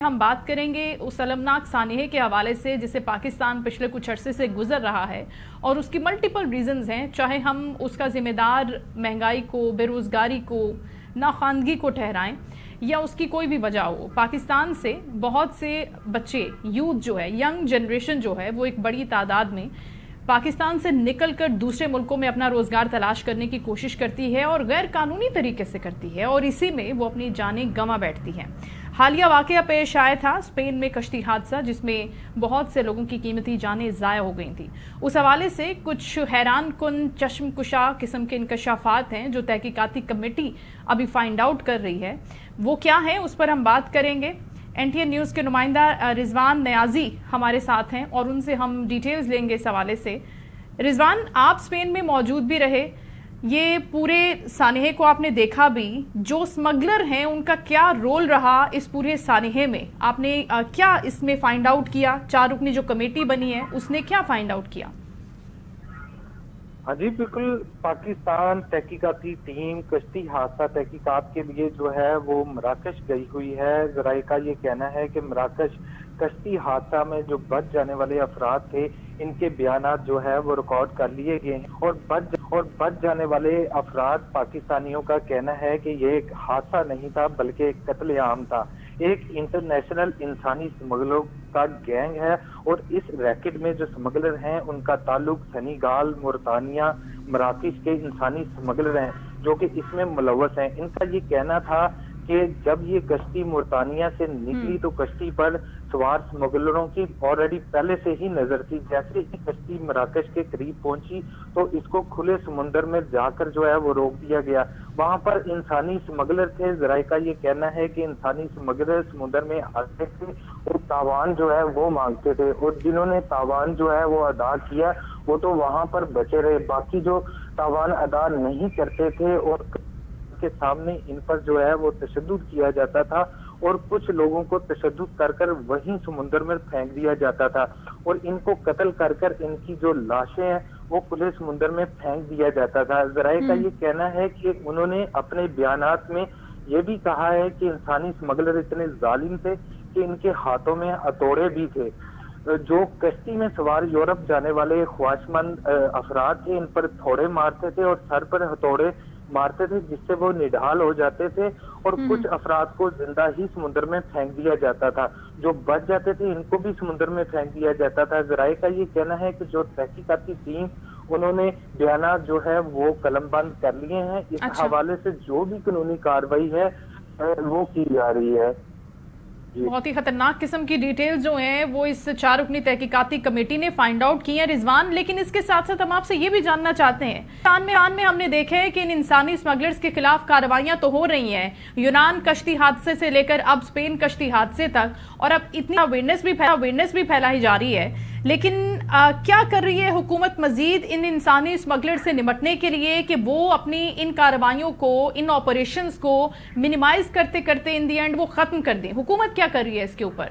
ہم بات کریں گے اس المناک سانحے کے حوالے سے جسے پاکستان پچھلے کچھ عرصے سے گزر رہا ہے اور اس کی ملٹیپل ریزنز ہیں، چاہے ہم اس کا ذمہ دار مہنگائی کو، بے روزگاری کو، ناخواندگی کو ٹھہرائیں یا اس کی کوئی بھی وجہ ہو۔ پاکستان سے بہت سے بچے، یوتھ جو ہے، ینگ جنریشن جو ہے، وہ ایک بڑی تعداد میں پاکستان سے نکل کر دوسرے ملکوں میں اپنا روزگار تلاش کرنے کی کوشش کرتی ہے اور غیر قانونی طریقے سے کرتی ہے، اور اسی میں وہ اپنی جانیں گنوا بیٹھتی ہیں۔ حالیہ واقعہ پیش آیا تھا اسپین میں کشتی حادثہ، جس میں بہت سے لوگوں کی قیمتی جانیں ضائع ہو گئی تھیں۔ اس حوالے سے کچھ حیران کن، چشم کشا قسم کے انکشافات ہیں جو تحقیقاتی کمیٹی ابھی فائنڈ آؤٹ کر رہی ہے۔ وہ کیا ہیں، اس پر ہم بات کریں گے۔ این ٹی این نیوز کے نمائندہ رضوان نیازی ہمارے ساتھ ہیں اور ان سے ہم ڈیٹیلز لیں گے اس حوالے سے۔ رضوان، آپ اسپین میں موجود بھی رہے، یہ پورے سانحے کو آپ نے دیکھا بھی، جو اسمگلر ہیں ان کا کیا رول رہا اس پورے سانحے میں؟ آپ نے کیا اس میں فائنڈ آؤٹ کیا؟ 4 رکنی جو کمیٹی بنی ہے اس نے کیا فائنڈ آؤٹ کیا؟ ہاں جی بالکل، پاکستان تحقیقاتی ٹیم کشتی حادثہ تحقیقات کے لیے جو ہے وہ مراکش گئی ہوئی ہے۔ ذرائع کا یہ کہنا ہے کہ مراکش کشتی حادثہ میں جو بچ جانے والے افراد تھے، ان کے بیانات جو ہے وہ ریکارڈ کر لیے گئے ہیں، اور بچ جانے والے افراد پاکستانیوں کا کہنا ہے کہ یہ ایک حادثہ نہیں تھا بلکہ ایک قتل عام تھا۔ ایک انٹرنیشنل انسانی اسمگلروں کا گینگ ہے، اور اس ریکٹ میں جو اسمگلر ہیں ان کا تعلق سینیگال، موریٹانیا، مراکش کے انسانی اسمگلر ہیں جو کہ اس میں ملوث ہیں۔ ان کا یہ کہنا تھا کہ جب یہ کشتی موریٹانیا سے نکلی تو کشتی پر سوار اسمگلروں کی آلریڈی پہلے سے ہی نظر تھی۔ جیسے ہی کشتی مراکش کے قریب پہنچی تو اس کو کھلے سمندر میں جا کر جو ہے وہ روک دیا گیا۔ وہاں پر انسانی اسمگلر تھے، ذرائع کا یہ کہنا ہے کہ انسانی اسمگلر سمندر میں آتے تھے اور تاوان جو ہے وہ مانگتے تھے، اور جنہوں نے تاوان جو ہے وہ ادا کیا وہ تو وہاں پر بچے رہے، باقی جو تاوان ادا نہیں کرتے تھے اور کے سامنے ان پر جو ہے وہ تشدد کیا جاتا تھا، اور کچھ لوگوں کو تشدد کر کر وہیں سمندر میں پھینک دیا جاتا تھا، اور ان کو قتل کر کر ان کی جو لاشیں ہیں وہ کھلے سمندر میں پھینک دیا جاتا تھا۔ ذرائع کا یہ کہنا ہے کہ انہوں نے اپنے بیانات میں یہ بھی کہا ہے کہ انسانی اسمگلر اتنے ظالم تھے کہ ان کے ہاتھوں میں ہتھوڑے بھی تھے۔ جو کشتی میں سوار یورپ جانے والے خواہش مند افراد تھے، ان پر تھوڑے مارتے تھے اور سر پر ہتھوڑے مارتے تھے، جس سے وہ نڈھال ہو جاتے تھے، اور کچھ افراد کو زندہ ہی سمندر میں پھینک دیا جاتا تھا۔ جو بچ جاتے تھے ان کو بھی سمندر میں پھینک دیا جاتا تھا۔ ذرائع کا یہ کہنا ہے کہ جو تحقیقاتی ٹیم انہوں نے بیانات جو ہے وہ قلم بند کر لیے ہیں، اس حوالے سے جو بھی قانونی کارروائی ہے وہ کی جا رہی ہے۔ بہت ہی خطرناک قسم کی ڈیٹیل جو ہیں وہ اس 4 رکنی تحقیقاتی کمیٹی نے فائنڈ آؤٹ کی ہیں رضوان، لیکن اس کے ساتھ ساتھ ہم آپ سے یہ بھی جاننا چاہتے ہیں، پاکستان میں ہم نے دیکھا ہے کہ ان انسانی اسمگلرز کے خلاف کارروائیاں تو ہو رہی ہیں، یونان کشتی حادثے سے لے کر اب اسپین کشتی حادثے تک، اور اب اتنی اویئرنیس بھی پھیلائی جا رہی ہے، لیکن کیا کر رہی ہے حکومت مزید ان انسانی اسمگلر سے نمٹنے کے لیے کہ وہ اپنی ان کارروائیوں کو، ان آپریشنز کو منیمائز کرتے کرتے ان دی اینڈ وہ ختم کر دیں؟ حکومت کیا کر رہی ہے اس کے اوپر؟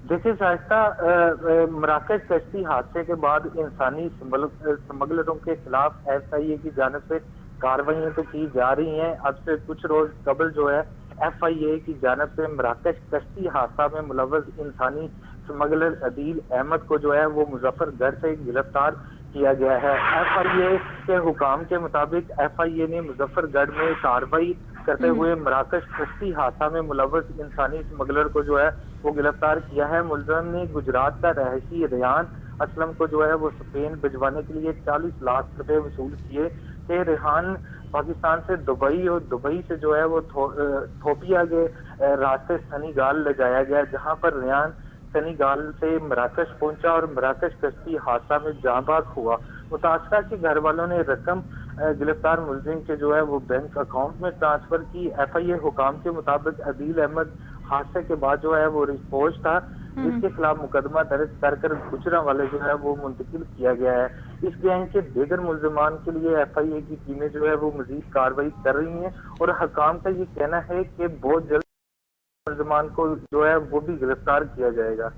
دیکھیں شائستہ، مراکش کشتی حادثے کے بعد انسانی اسمگلروں کے خلاف ایس آئی اے کی جانب سے کارروائیاں تو کی جا رہی ہیں۔ اب سے کچھ روز قبل جو ہے ایف آئی اے کی جانب سے مراکش کشتی حادثہ میں ملوث انسانی اسمگلر عدیل احمد کو جو ہے وہ مظفر گڑھ سے گرفتار کیا گیا ہے۔ ایف آئی اے کے حکام کے مطابق ایف آئی اے نے مظفر گڑھ میں کارروائی کرتے ہوئے مراکش کشتی حادثہ میں ملوث انسانی اسمگلر کو جو ہے وہ گرفتار کیا ہے۔ ملزم نے گجرات کا رہائشی ریحان اسلم کو جو ہے وہ اسپین بھجوانے کے لیے 40 لاکھ روپے وصول کیے کہ ریحان پاکستان سے دبئی، اور دبئی سے جو ہے وہ تھوپیا کے راستے سینیگال لے جایا گیا، جہاں پر ریحان سینیگال سے مراکش پہنچا اور مراکش کشتی حادثہ میں جاں بحق ہوا۔ متاثرہ کے گھر والوں نے رقم گرفتار ملزم کے جو ہے وہ بینک اکاؤنٹ میں ٹرانسفر کی۔ ایف آئی اے حکام کے مطابق عدیل احمد حادثے کے بعد جو ہے وہ فوج تھا، جس کے خلاف مقدمہ درج کر کر گجرا والے جو ہے وہ منتقل کیا گیا ہے۔ اس گینگ کے دیگر ملزمان کے لیے ایف آئی اے کی ٹیمیں جو ہے وہ مزید کارروائی کر رہی ہیں، اور حکام کا یہ کہنا ہے کہ بہت جلد ملزمان کو جو ہے وہ بھی گرفتار کیا جائے گا۔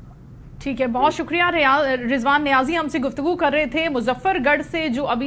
ٹھیک ہے، بہت شکریہ رضوان نیازی ہم سے گفتگو کر رہے تھے مظفر گڑھ سے، جو ابھی